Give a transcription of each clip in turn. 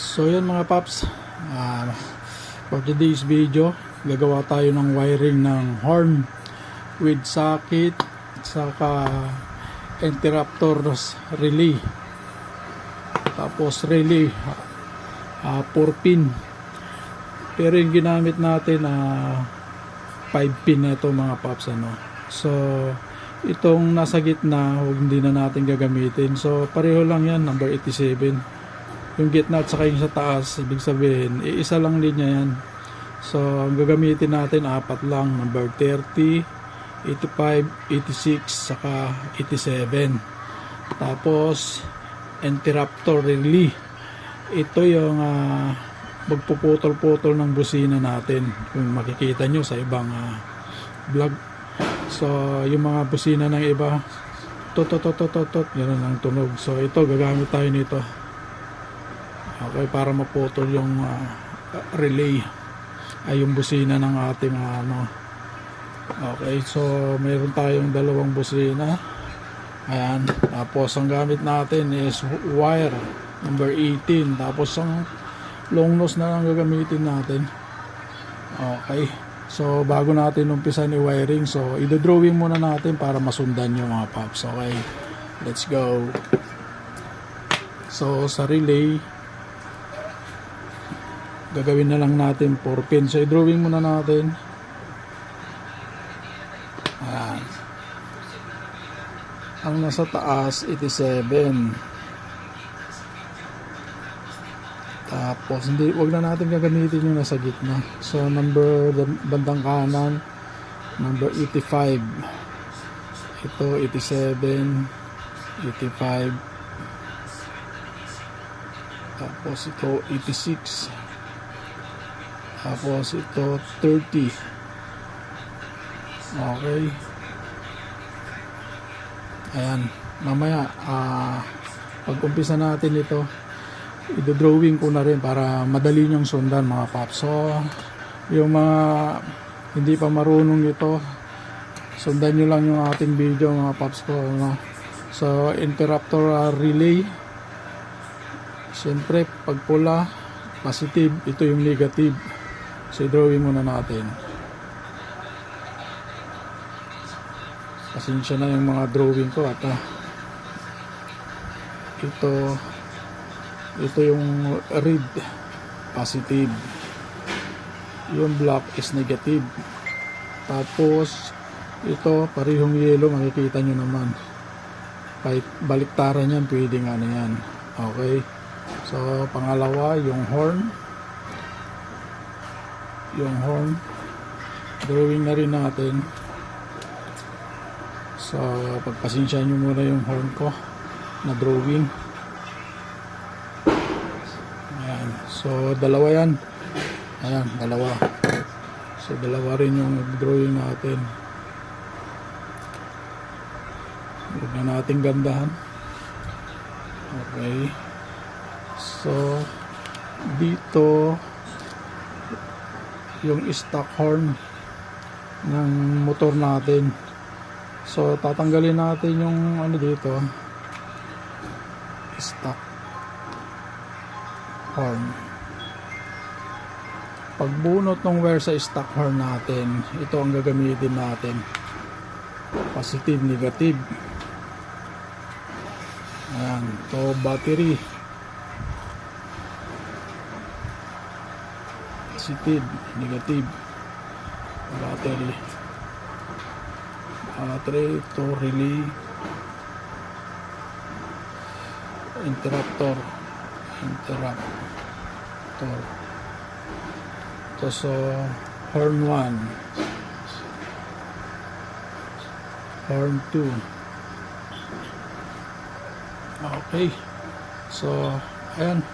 So yan mga paps, for today's video gagawa tayo ng wiring ng horn with socket saka interruptor relay, tapos relay 4 pin, pero yung ginamit natin 5 pin na ito mga paps So itong nasa gitna hindi na natin gagamitin, so pareho lang yan, number 87 yung gitna at saka yung sa taas. Ibig sabihin isa lang linya yan, so ang gagamitin natin 4 lang, number 30, 85, 86 saka 87. Tapos interruptor relay, ito yung magpuputol-putol ng busina natin, kung makikita nyo sa ibang vlog. So yung mga busina ng iba tot gano'n ang tunog, so ito gagamit tayo nito, okay, para maputol yung relay ay yung busina ng ating okay. So mayroon tayong dalawang busina, ayan. Tapos ang gamit natin is wire number 18, tapos ang long nose na lang gagamitin natin, okay. So bago natin umpisan i-wiring, so i-drawing muna natin para masundan yung mga paps, okay. Let's go. So sa relay gagawin na lang natin 4 pin, so i-drawing muna natin. Ayan. Ang nasa taas 87, tapos wag na natin gagamitin yung nasa gitna, so number bandang kanan number 85, ito 87, 85, tapos ito 86, tapos ito 30, okay. Ayan, mamaya pag umpisa natin ito i-drawing ko na rin para madali nyong sundan mga paps. So yung mga hindi pa marunong ito, sundan nyo lang yung ating video mga paps ko, So interruptor relay, siyempre pag pula positive, ito yung negative, so i-drawing muna natin. Pasensya na yung mga drawing ko at ito yung red positive, yung black is negative, tapos ito parehong yellow, makikita nyo naman kahit baliktaran yan pwedeng yan, okay. So pangalawa yung horn drawing na rin natin, so pagpasensya nyo muna yung horn ko na drawing. Ayan, so dalawa yan, ayan, dalawa, so dalawa rin yung drawing natin. Huwag na natin gandahan, okay. So dito yung stock horn ng motor natin, so tatanggalin natin yung dito, stock horn. Pagbunot ng wire sa stock horn natin, ito ang gagamitin natin, positive, negative. Ayan, to battery, positive, negative, battery to relay, interruptor to, so horn 1, horn 2, okay. So ayan,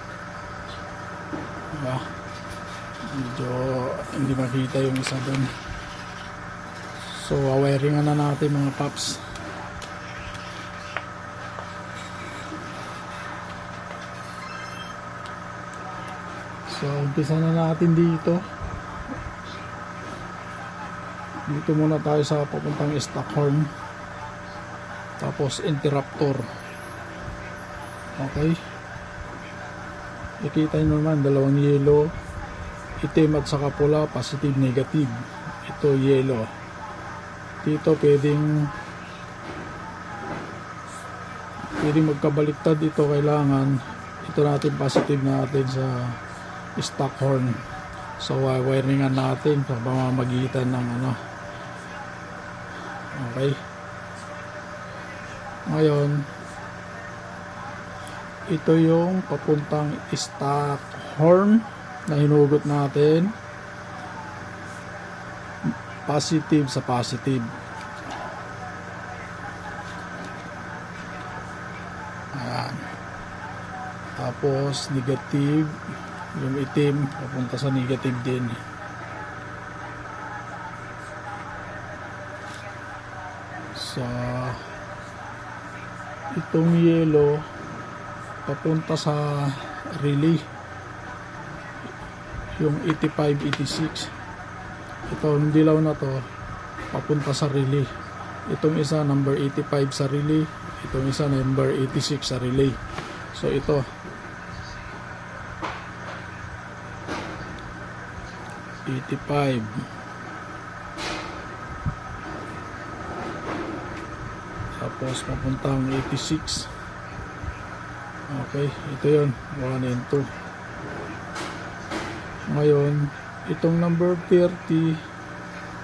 medyo hindi makita yung isa dun, so wiringan na natin mga paps. So umpisa na natin dito muna tayo sa papuntang stock horn, tapos interruptor, okay. Nakita nyo naman, dalawang yellow, itim at saka pula, positive, negative. Ito yellow. Dito pwedeng magkabaliktad ito. Kailangan ito natin positive natin sa stock horn. So wiringan natin sa pamamagitan ng okay. Ngayon ito yung papuntang stock horn na hinugot natin, positive sa positive. Ayan. Tapos negative, yung itim papunta sa negative din. So itong yellow papunta sa relay, yung 85, 86. Ito yung dilaw na to papunta sa relay. Itong isa number 85 sa relay, itong isa number 86 sa relay. So ito '85, tapos papuntang 86. Okay, ito yun, 1 and 2. Ngayon itong number 30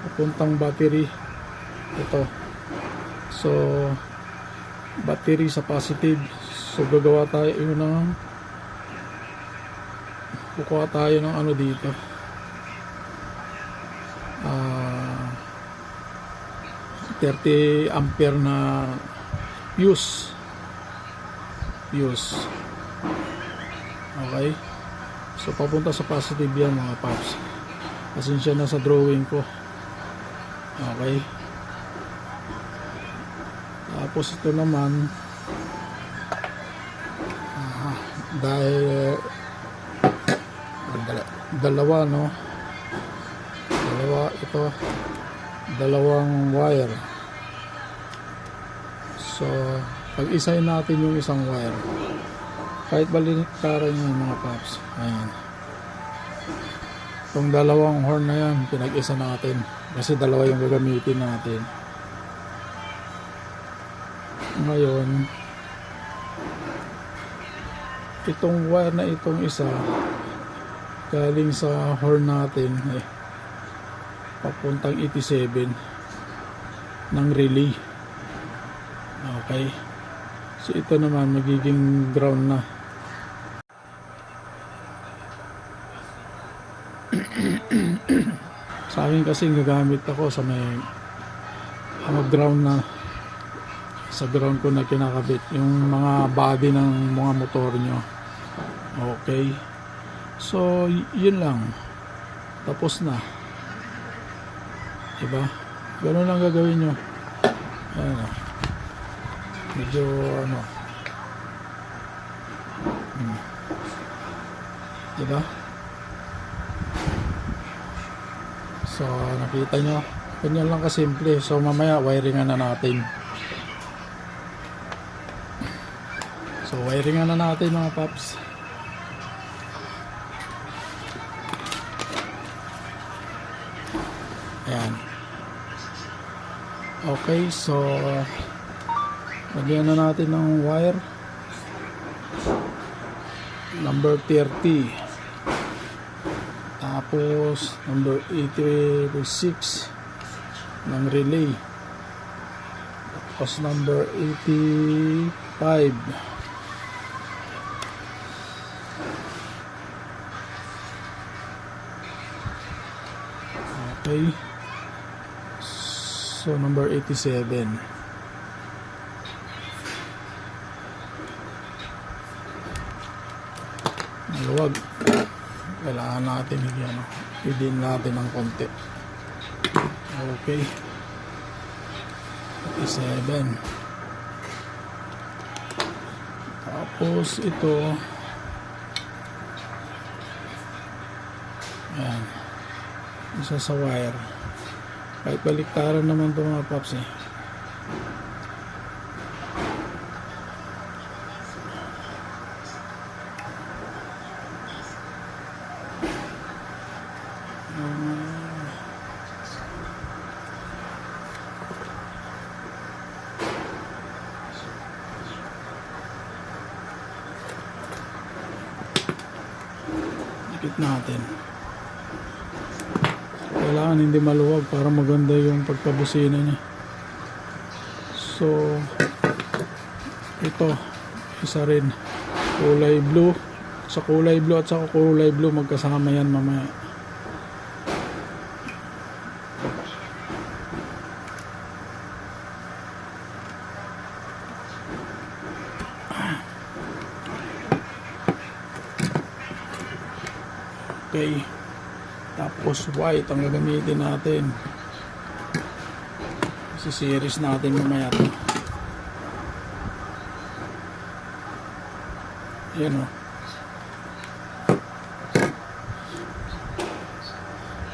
papuntang battery, ito. So battery sa positive. So gagawa tayo kukuha tayo ng dito, 30 ampere na fuse. Okay, so papunta sa positive yan mga paps. Pasensya na sa drawing ko. Okay, tapos ito naman dahil dalawa ito, dalawang wire. So pag-isahin natin yung isang wire, kahit baliktaran yun mga paps. Ayan, itong dalawang horn na yan pinag-isa natin kasi dalawa yung gagamitin natin. Ngayon itong wire na itong isa galing sa horn natin papuntang 87 ng relay. Okay, so ito naman magiging ground na. Sa akin kasi gagamit ako sa may ground na, sa ground ko na kinakabit yung mga body ng mga motor nyo. Okay, so yun lang, tapos na, diba? Ganun lang gagawin nyo. Ayan, medyo diba? So nakita nyo, ganyan lang kasimple. So mamaya wiringan na natin. So wiringan na natin mga paps. Ayan. Okay, so lagyan na natin ng wire number 30, tapos number 86 ng relay, tapos number 85. Okay, so number 87. Maluwag, kailangan natin higin natin ng konti. Okay, 87. Tapos ito, ayan, isa sa wire. Kahit baliktaran naman ito mga paps dikit natin. Kailangan hindi maluwag para maganda yung pagkabusina niya. So ito isa rin kulay blue, sa kulay blue at sa kulay blue magkasama yan mamaya. Okay, tapos white ang gagamitin natin. Si-series natin mamaya to. Yan o.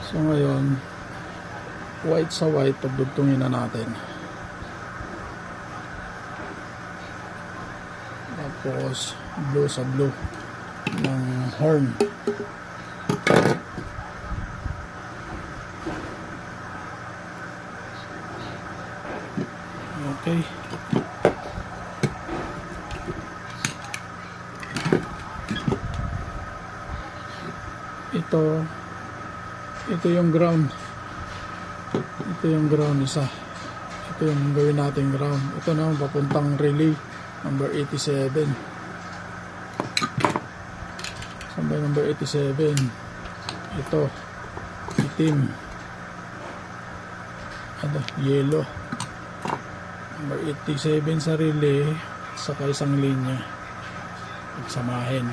So ngayon, white sa white, pagdugtungin na natin. Tapos blue sa blue ng horn. Okay. Ito yung ground. Ito yung ground isa. Ito yung gawin natin ground. Ito na papuntang relay number 87. Sambay number 87. Ito itim. Ano, yellow. Number 87 sa relay, saka isang linya pagsamahin.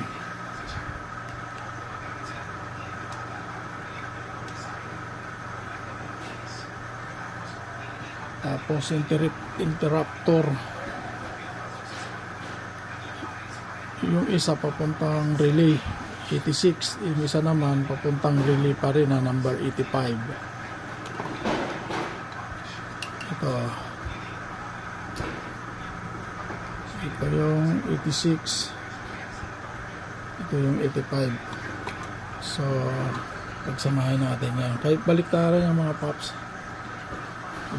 Tapos interruptor, yung isa papuntang relay 86, yung isa naman papuntang relay pa rin na number 85. Ito yung 86, ito yung 85. So pagsamahin natin yan, kahit baliktaran yung mga pops,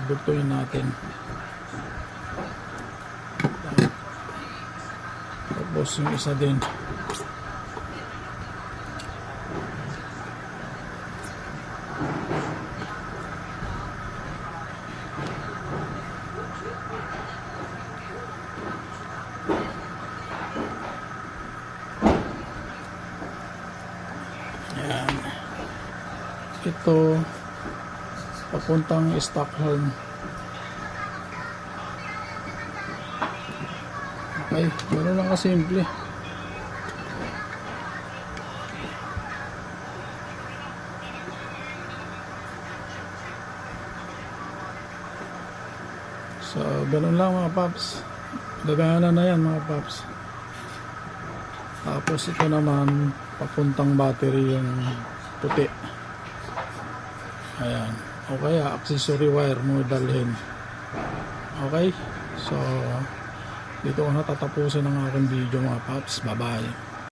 ibugtuin natin. Tapos yung isa din, yan. Ito papuntang Stockholm. Okay, gano'n lang kasimple. So gano'n lang mga paps, gagana na yan mga paps. Tapos ito naman papuntang battery yung puti. Ayan. O kaya accessory wire mo dalhin. Okay, so dito ko na tatapusin ang aking video mga paps. Bye bye.